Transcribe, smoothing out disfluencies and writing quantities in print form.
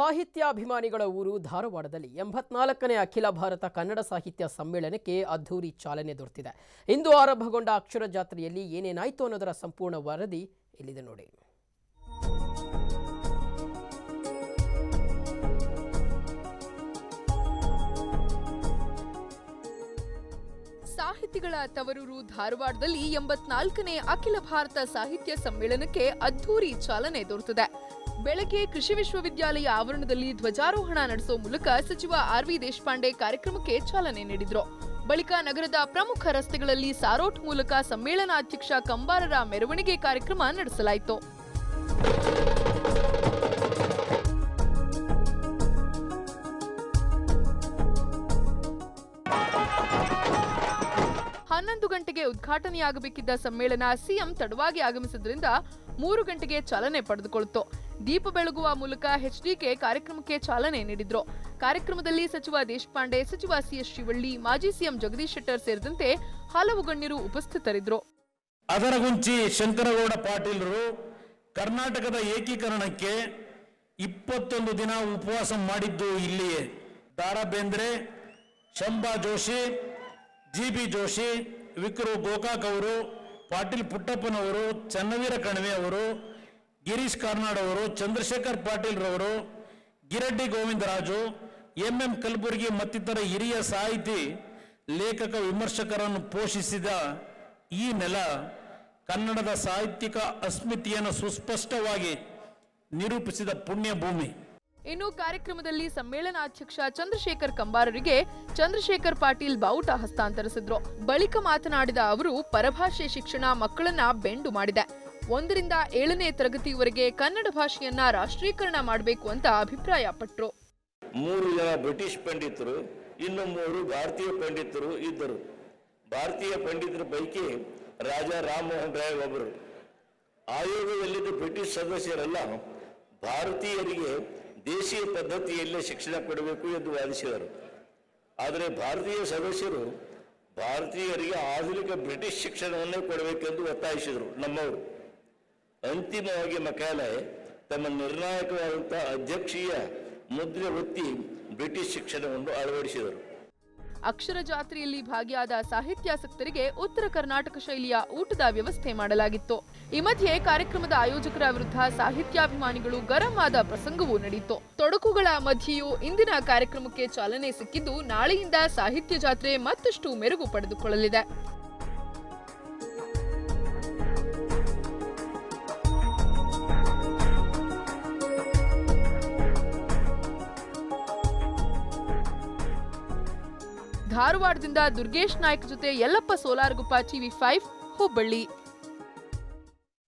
ಸಾಹಿತ್ಯಾಭಿಮಾನಿಗಳ ಊರು ಧಾರವಾಡದಲ್ಲಿ 84ನೇ ಅಖಿಲ ಭಾರತ ಕನ್ನಡ ಸಾಹಿತ್ಯ ಸಮ್ಮೇಳನಕ್ಕೆ ಅದ್ಧೂರಿ ಚಾಲನೆ ದೊರೆತಿದೆ. ಇಂದು ಆರಂಭಗೊಂಡ ಅಕ್ಷರ ಜಾತ್ರೆಯಲ್ಲಿ ಏನೇನಾಯಿತು ಅನ್ನೋದರ ಸಂಪೂರ್ಣ ವರದಿ ಇಲ್ಲಿದೆ ನೋಡಿ. ಸಾಹಿತಿಗಳ ತವರೂರು ಧಾರವಾಡದಲ್ಲಿ 84ನೇ ಅಖಿಲ ಭಾರತ ಸಾಹಿತ್ಯ ಸಮ್ಮೇಳನಕ್ಕೆ ಅದ್ಧೂರಿ ಚಾಲನೆ ದೊರೆತಿದೆ. ಬೆಳಗ್ಗೆ ಕೃಷಿ ವಿಶ್ವವಿದ್ಯಾಲಯ ಆವರಣದಲ್ಲಿ ಧ್ವಜಾರೋಹಣ ನಡೆಸುವ ಮೂಲಕ ಸಚಿವ ಆರ್.ವಿ. ದೇಶಪಾಂಡೆ ಕಾರ್ಯಕ್ರಮಕ್ಕೆ ಚಾಲನೆ ನೀಡಿದರು. ಬಳಿಕ ನಗರದ ಪ್ರಮುಖ ರಸ್ತೆಗಳಲ್ಲಿ ಸಾರೋಟ್ ಮೂಲಕ ಸಮ್ಮೇಳನಾಧ್ಯಕ್ಷ ಕಂಬಾರರ ಮೆರವಣಿಗೆ ಕಾರ್ಯಕ್ರಮ ನಡೆಸಲಾಯಿತು. ಹನ್ನೊಂದು ಗಂಟೆಗೆ ಉದ್ಘಾಟನೆಯಾಗಬೇಕಿದ್ದ ಸಮ್ಮೇಳನ ಸಿಎಂ ತಡವಾಗಿ ಆಗಮಿಸಿದ್ರಿಂದ 3 ಗಂಟೆಗೆ ಚಾಲನೆ ಪಡೆದುಕೊಂಡಿತು. ದೀಪ ಬೆಳಗುವ ಮೂಲಕ ಎಚ್ಡಿಕೆ ಕಾರ್ಯಕ್ರಮಕ್ಕೆ ಚಾಲನೆ ನೀಡಿದ್ರು. ಕಾರ್ಯಕ್ರಮದಲ್ಲಿ ಸಚಿವ ದೇಶಪಾಂಡೆ, ಸಚಿವ ಸಿಎಸ್ ಶಿವಳ್ಳಿ, ಮಾಜಿ ಸಿಎಂ ಜಗದೀಶ್ ಶೆಟ್ಟರ್ ಸೇರಿದಂತೆ ಹಲವು ಗಣ್ಯರು ಉಪಸ್ಥಿತರಿದ್ದರು. ಅದರಗುಂಚಿ ಶಂಕರಗೌಡ ಪಾಟೀಲರು ಕರ್ನಾಟಕದ ಏಕೀಕರಣಕ್ಕೆ 21 ದಿನ ಉಪವಾಸ ಮಾಡಿದ್ದು ಇಲ್ಲಿಯೇ. ದಾರಾ ಬೇಂದ್ರೆ, ಶಂಭಾ ಜೋಶಿ, ಜಿ.ಬಿ. ಜೋಶಿ, ವಿಕ್ರು ಗೋಕಾಕ್ ಅವರು, ಪಾಟೀಲ್ ಪುಟ್ಟಪ್ಪನವರು, ಚನ್ನವೀರ ಕಣವೆ ಅವರು, ಗಿರೀಶ್ ಕಾರ್ನಾಡ್ ಅವರು, ಚಂದ್ರಶೇಖರ್ ಪಾಟೀಲ್ ರವರು, ಗಿರಡ್ಡಿ ಗೋವಿಂದರಾಜು, ಎಂ.ಎಂ. ಕಲಬುರ್ಗಿ ಮತ್ತಿತರ ಹಿರಿಯ ಸಾಹಿತಿ, ಲೇಖಕ, ವಿಮರ್ಶಕರನ್ನು ಪೋಷಿಸಿದ ಈ ನೆಲ ಕನ್ನಡದ ಸಾಹಿತ್ಯಿಕ ಅಸ್ಮಿತೆಯನ್ನು ಸುಸ್ಪಷ್ಟವಾಗಿ ನಿರೂಪಿಸಿದ ಪುಣ್ಯ ಭೂಮಿ. ಇನ್ನು ಕಾರ್ಯಕ್ರಮದಲ್ಲಿ ಸಮ್ಮೇಳನಾಧ್ಯಕ್ಷ ಚಂದ್ರಶೇಖರ್ ಕಂಬಾರರಿಗೆ ಚಂದ್ರಶೇಖರ್ ಪಾಟೀಲ್ ಬಾವುಟ ಹಸ್ತಾಂತರಿಸಿದ್ರು. ಬಳಿಕ ಮಾತನಾಡಿದ ಅವರು, ಪರಭಾಷೆ ಶಿಕ್ಷಣ ಮಕ್ಕಳನ್ನ ಬೆಂಡು ಮಾಡಿದೆ. 1 ರಿಂದ 7ನೇ ತರಗತಿಯವರೆಗೆ ಕನ್ನಡ ಭಾಷೆಯನ್ನ ರಾಷ್ಟ್ರೀಕರಣ ಮಾಡಬೇಕು ಅಂತ ಅಭಿಪ್ರಾಯಪಟ್ಟರು. 3 ಜನ ಬ್ರಿಟಿಷ್ ಪಂಡಿತರು, ಇನ್ನು 3 ಭಾರತೀಯ ಪಂಡಿತರು ಇದ್ದರು. ಭಾರತೀಯ ಪಂಡಿತರ ಪೈಕಿ ರಾಜಾ ರಾಮಮೋಹನ್ ರಾಯ್ ಒಬ್ಬರು. ಆಯೋಗದಲ್ಲಿದ್ದ ಬ್ರಿಟಿಷ್ ಸದಸ್ಯರೆಲ್ಲ ಭಾರತೀಯರಿಗೆ ದೇಶೀಯ ಪದ್ಧತಿಯಲ್ಲೇ ಶಿಕ್ಷಣ ಕೊಡಬೇಕು ಎಂದು ವಾದಿಸಿದರು. ಆದರೆ ಭಾರತೀಯ ಸದಸ್ಯರು ಭಾರತೀಯರಿಗೆ ಆಧುನಿಕ ಬ್ರಿಟಿಷ್ ಶಿಕ್ಷಣವನ್ನೇ ಕೊಡಬೇಕೆಂದು ಒತ್ತಾಯಿಸಿದರು. ನಮ್ಮವರು ಅಂತಿಮವಾಗಿ ಮಕಾಲೆ ತಮ್ಮ ನಿರ್ಣಾಯಕವಾದಂತಹ ಅಧ್ಯಕ್ಷೀಯ ಮುದ್ರೆ ಒತ್ತಿ ಬ್ರಿಟಿಷ್ ಶಿಕ್ಷಣವನ್ನು ಅಳವಡಿಸಿದರು. ಅಕ್ಷರ ಜಾತ್ರೆಯಲ್ಲಿ ಭಾಗಿಯಾದ ಸಾಹಿತ್ಯಾಸಕ್ತರಿಗೆ ಉತ್ತರ ಕರ್ನಾಟಕ ಶೈಲಿಯ ಊಟದ ವ್ಯವಸ್ಥೆ ಮಾಡಲಾಗಿತ್ತು. ಈ ಮಧ್ಯೆ ಕಾರ್ಯಕ್ರಮದ ಆಯೋಜಕರ ವಿರುದ್ಧ ಸಾಹಿತ್ಯಾಭಿಮಾನಿಗಳು ಗರಂ ಆದ ಪ್ರಸಂಗವೂ ನಡೆಯಿತು. ತೊಡಕುಗಳ ಮಧ್ಯೆಯೂ ಇಂದಿನ ಕಾರ್ಯಕ್ರಮಕ್ಕೆ ಚಾಲನೆ ಸಿಕ್ಕಿದ್ದು ನಾಳೆಯಿಂದ ಸಾಹಿತ್ಯ ಜಾತ್ರೆ ಮತ್ತಷ್ಟು ಮೆರುಗು ಪಡೆದುಕೊಳ್ಳಲಿದೆ. ಧಾರವಾಡದಿಂದ ದುರ್ಗೇಶ್ ನಾಯ್ಕ್ ಜೊತೆ ಯಲ್ಲಪ್ಪ ಸೋಲಾರಗುಪ್ಪ, TV5 ಹುಬ್ಬಳ್ಳಿ.